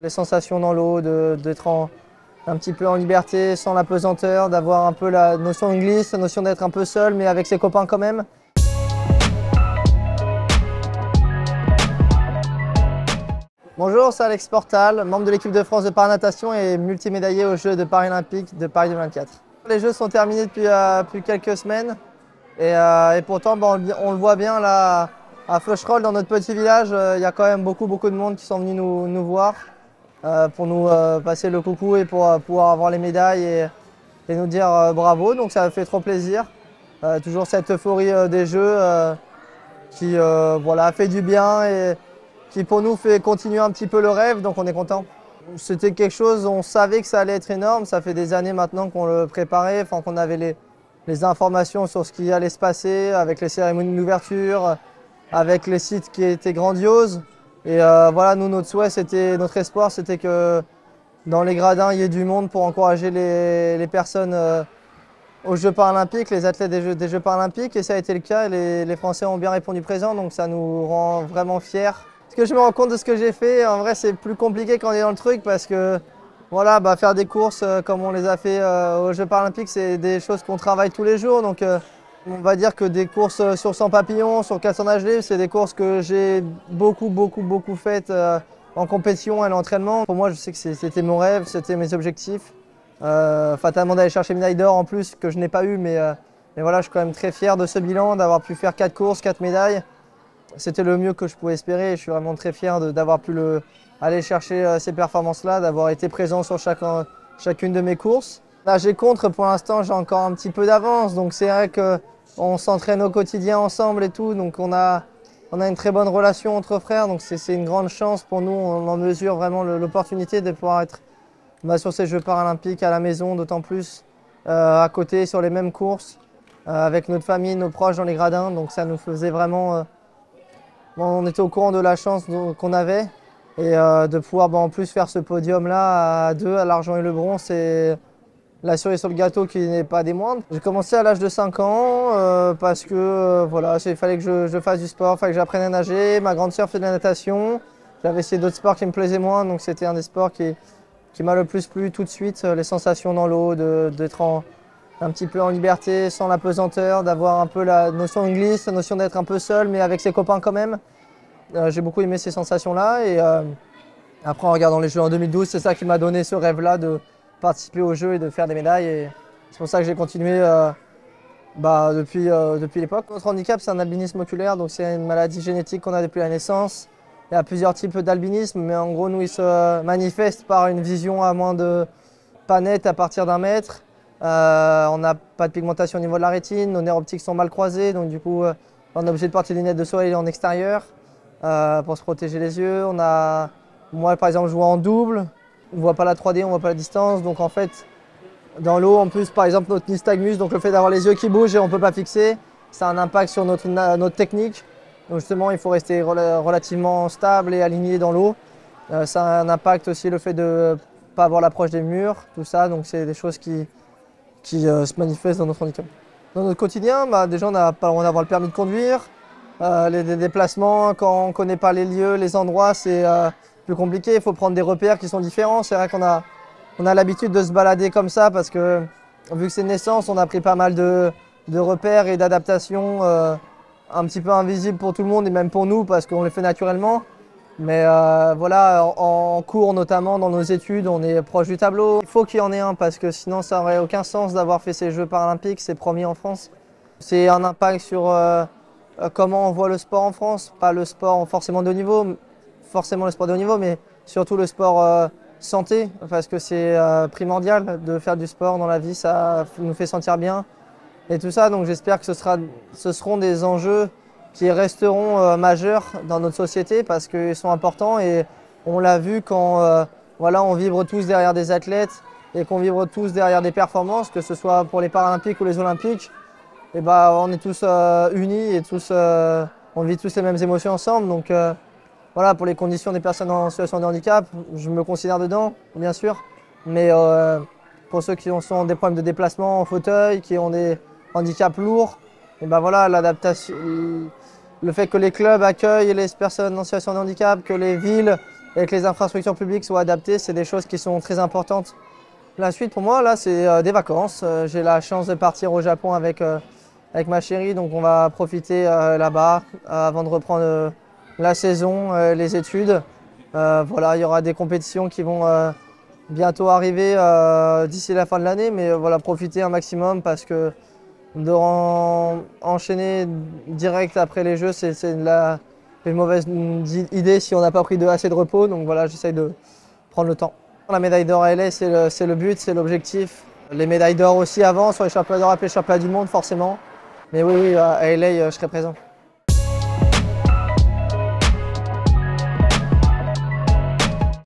Les sensations dans l'eau, d'être un petit peu en liberté, sans la pesanteur, d'avoir un peu la notion de glisse, la notion d'être un peu seul, mais avec ses copains quand même. Bonjour, c'est Alex Portal, membre de l'équipe de France de paranatation et multimédaillé aux Jeux de Paris Olympiques de Paris 2024. Les Jeux sont terminés depuis quelques semaines et pourtant on le voit bien là à Feucherolles, dans notre petit village, il y a quand même beaucoup de monde qui sont venus nous voir. Pour nous passer le coucou et pour pouvoir avoir les médailles et nous dire bravo. Donc ça fait trop plaisir. Toujours cette euphorie des Jeux qui voilà, fait du bien et qui pour nous fait continuer un petit peu le rêve, donc on est content. C'était quelque chose, on savait que ça allait être énorme. Ça fait des années maintenant qu'on le préparait, enfin, qu'on avait les informations sur ce qui allait se passer avec les cérémonies d'ouverture, avec les sites qui étaient grandioses. Et voilà, nous, notre souhait, notre espoir, c'était que dans les gradins, il y ait du monde pour encourager les personnes aux Jeux paralympiques, les athlètes des Jeux paralympiques. Et ça a été le cas, et les Français ont bien répondu présent, donc ça nous rend vraiment fiers. Ce que je me rends compte de ce que j'ai fait, en vrai, c'est plus compliqué quand on est dans le truc parce que voilà, faire des courses comme on les a fait aux Jeux paralympiques, c'est des choses qu'on travaille tous les jours. Donc, on va dire que des courses sur 100 papillons, sur 400 nages libres, c'est des courses que j'ai beaucoup faites en compétition et à l'entraînement. Pour moi, je sais que c'était mon rêve, c'était mes objectifs. Fatalement d'aller chercher une médaille d'or en plus, que je n'ai pas eu, mais voilà, je suis quand même très fier de ce bilan, d'avoir pu faire 4 courses, 4 médailles. C'était le mieux que je pouvais espérer et je suis vraiment très fier d'avoir pu aller chercher ces performances-là, d'avoir été présent sur chacune de mes courses. Nager contre, pour l'instant, j'ai encore un petit peu d'avance, donc c'est vrai qu'on s'entraîne au quotidien ensemble et tout, donc on a une très bonne relation entre frères, donc c'est une grande chance pour nous. On en mesure vraiment l'opportunité de pouvoir être sur ces Jeux paralympiques à la maison, d'autant plus à côté, sur les mêmes courses, avec notre famille, nos proches dans les gradins, donc ça nous faisait vraiment... on était au courant de la chance qu'on avait et de pouvoir en plus faire ce podium-là à deux, à l'argent et le bronze, c'est la cerise sur le gâteau qui n'est pas des moindres. J'ai commencé à l'âge de 5 ans parce que voilà, il fallait que je fasse du sport, il fallait que j'apprenne à nager. Ma grande sœur fait de la natation. J'avais essayé d'autres sports qui me plaisaient moins, donc c'était un des sports qui m'a le plus plu tout de suite. Les sensations dans l'eau, d'être un petit peu en liberté, sans la pesanteur, d'avoir un peu la notion de glisse, la notion d'être un peu seul, mais avec ses copains quand même. J'ai beaucoup aimé ces sensations-là et après en regardant les Jeux en 2012, c'est ça qui m'a donné ce rêve-là de participer aux Jeux et de faire des médailles. Et c'est pour ça que j'ai continué depuis l'époque. Notre handicap, c'est un albinisme oculaire, donc c'est une maladie génétique qu'on a depuis la naissance. Il y a plusieurs types d'albinisme, mais en gros, nous, il se manifeste par une vision pas nette à partir d'1 mètre. On n'a pas de pigmentation au niveau de la rétine, nos nerfs optiques sont mal croisés, donc du coup, on est obligé de porter des lunettes de soleil en extérieur pour se protéger les yeux. Moi, par exemple, je vois en double. On ne voit pas la 3D, on ne voit pas la distance. Donc en fait, dans l'eau, en plus, par exemple, notre nystagmus, donc le fait d'avoir les yeux qui bougent et on ne peut pas fixer, ça a un impact sur notre technique. Donc justement, il faut rester relativement stable et aligné dans l'eau. Ça a un impact aussi le fait de ne pas avoir l'approche des murs, tout ça. Donc c'est des choses qui se manifestent dans notre handicap. Dans notre quotidien, déjà, on n'a pas le droit d'avoir le permis de conduire. Les déplacements, quand on ne connaît pas les lieux, les endroits, c'est plus compliqué. Il faut prendre des repères qui sont différents. C'est vrai qu'on a l'habitude de se balader comme ça parce que, vu que c'est une naissance, on a pris pas mal de repères et d'adaptations un petit peu invisibles pour tout le monde et même pour nous parce qu'on les fait naturellement. Mais voilà, en cours notamment, dans nos études, on est proche du tableau. Il faut qu'il y en ait un parce que sinon ça n'aurait aucun sens d'avoir fait ces Jeux paralympiques, c'est premier en France. C'est un impact sur comment on voit le sport en France, pas le sport forcément de haut niveau, mais surtout le sport santé, parce que c'est primordial de faire du sport dans la vie, ça nous fait sentir bien et tout ça. Donc j'espère que ce seront des enjeux qui resteront majeurs dans notre société parce qu'ils sont importants et on l'a vu quand voilà, on vibre tous derrière des athlètes et qu'on vibre tous derrière des performances, que ce soit pour les Paralympiques ou les Olympiques. Et on est tous unis et on vit tous les mêmes émotions ensemble. Donc voilà, pour les conditions des personnes en situation de handicap, je me considère dedans, bien sûr. Mais pour ceux qui ont des problèmes de déplacement en fauteuil, qui ont des handicaps lourds, et voilà, l'adaptation, le fait que les clubs accueillent les personnes en situation de handicap, que les villes et que les infrastructures publiques soient adaptées, c'est des choses qui sont très importantes. La suite pour moi, là, c'est des vacances. J'ai la chance de partir au Japon avec ma chérie, donc on va profiter là-bas avant de reprendre la saison, les études. Voilà, il y aura des compétitions qui vont bientôt arriver d'ici la fin de l'année, mais voilà, profiter un maximum parce que enchaîner direct après les Jeux, c'est une mauvaise idée si on n'a pas pris assez de repos. Donc voilà, j'essaye de prendre le temps. La médaille d'or à LA, c'est le but, c'est l'objectif. Les médailles d'or aussi avant, sur les championnats d'Europe et les championnats du monde forcément. Mais oui, à LA, je serai présent.